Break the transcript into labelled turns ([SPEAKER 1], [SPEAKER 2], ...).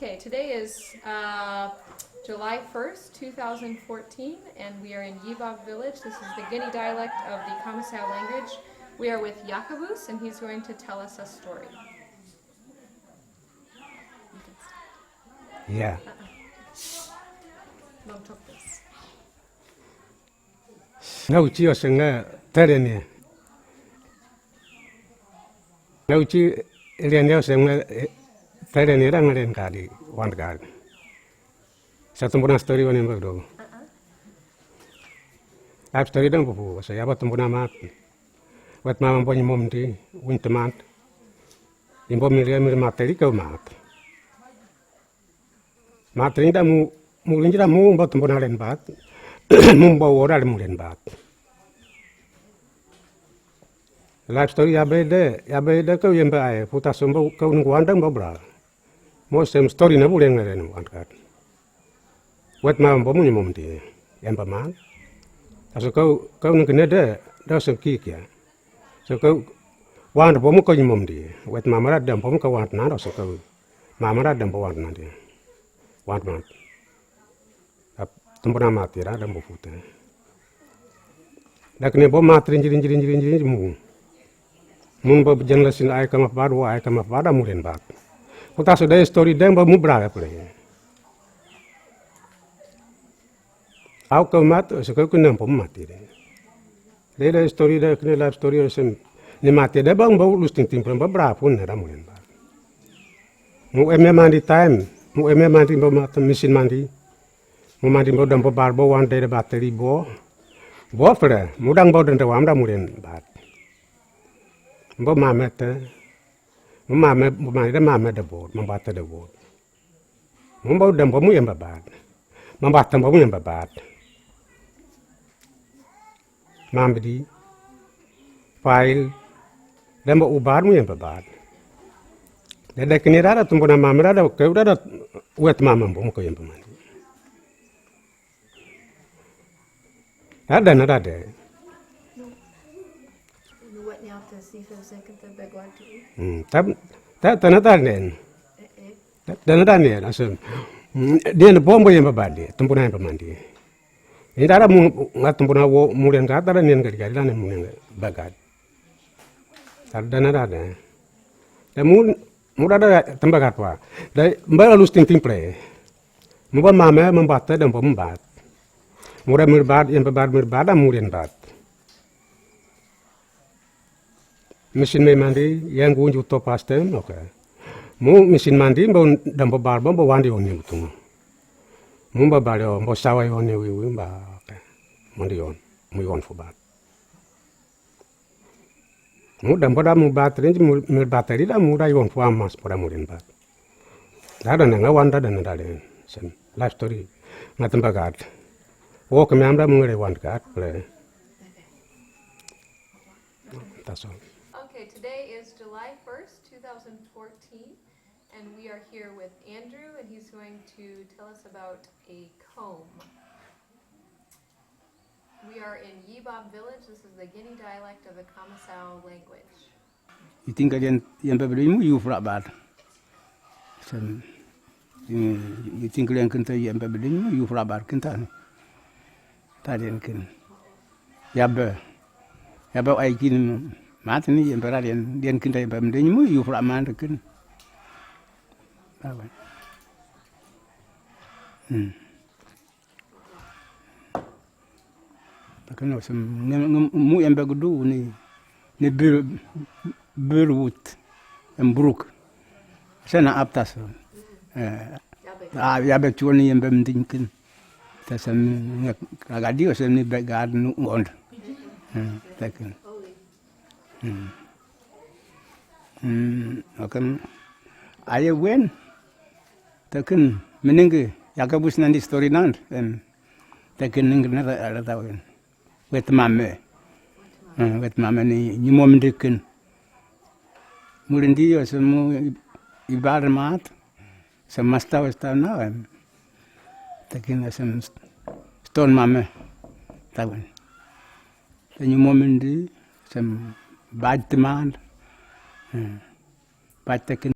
[SPEAKER 1] Okay, today is July 1st, 2014, and we are in Yibab village. This is the Ghini dialect of the Kamasai language. We are with Yakabus, and he's going to tell us a story.
[SPEAKER 2] Yeah.
[SPEAKER 1] Don't talk this.
[SPEAKER 2] Ngau chi o senga terene. Ngau chi elian o senga terene rang ren kali wan kali. Satu puna story wan yang berdo. Life story dang buku. Saya apa tumpuna mat. Wat mama punya mom di wintemat. Imbo milia materi kau mat. Materi dah mu linjira mu mbak tumpuna ren bat. Mu bawa orang mu ren bat. Life story ya beda kau yang baik. Putar sumber kau nungguandang babra. Mau sem story na boleh ngaren wangkat. Wat mama punya mom di yang paman. Aso kau nunggunya dah sengkik ya. So kau wan bomu kau mom di. Wat mama ada bomu kau wan nado so kau. Mama ada bomu wan nado. Wan mat. Tumpuna mati ada bomu putar. Dak ne bomu mat rinjir mu. Mun ba jenglasin ay kama pada muren bat. Putar sudah story deng bomu berapa pulih. Aku kau mat, so kau kena bomu mati deh. Leda story dah kena live story orang ni mati dah bang bau lusting timpun berapa pun ada muren bat. Mu mandi time, mu mandi bomu mesin mandi. Mu mandi bomu dalam barbo wan dari bateri bo. Bo pula, mudang bau dan rawam dah muren bat. Bo mamet, mamet dah bot, membata dah bot. Mu bau dan bomu yang babat, membata bomu yang babat. Mambedi, file, dan bau ubar mu yang babat. Dah kini rada tumpuna mamet rada, kau rada wet mama bomu kau yang pemandi. Ada nada deh. Tak tanah nen. Tanah nen asal. Dia nak bom yang berbadi, tumpuna yang pemandi. Ini ada ngat tumpuna mulian kata dan yang kali dan mulian bagad. Ada nada. Dan muda ada tembagat apa. Dan mbak lulus ting play. Mbak mama membaca dan pembat. Muda mirbat yang mirbat dan mulian bat. Mesin mandi yang gunju to pastem, okay. Mu mesin mandi bau dan barba bau wandi oni betul. Mu balik bau sawai oni wiwi okay. Mandi on, mu on fubat. Mu dan pada mu bateri mu bateri dah mu dah on fuam mas pada murin bat. Ada nanga wanda dan ada lain. Sen life story ngatem bagat. Oh kami amda mu ngere wanda play. That's all.
[SPEAKER 1] Okay, today is July 1st, 2014, and we are here with Andrew, and he's going to tell us about a comb. We are in Yibab village. This is the Ghini dialect of the Kamasai language.
[SPEAKER 3] You think again, yang berbeda you for bad. You think yang kenta yang berbeda you for bad kenta ni. Tadi kan. Ya ber aikin mati ni yang berada yang kenta yang berbeda you for aman kan. Takkan macam mu yang bergudu ni berwut yang buruk. Saya nak aptas. Ya betul ni yang bermendingkan. Tasam agak dia saya ni bagad nu on. Takkan. Akan ayah wen. Takkan menengge Yakabus nanti story nan. Takkan nengge ada tahu kan. Wet mama ni nyumom dekan. Mulin dia semua ibarat mat. Semasta wasta na. Takin asam stone mama. Tahu. Nyumom di sem bad teman. Bad takin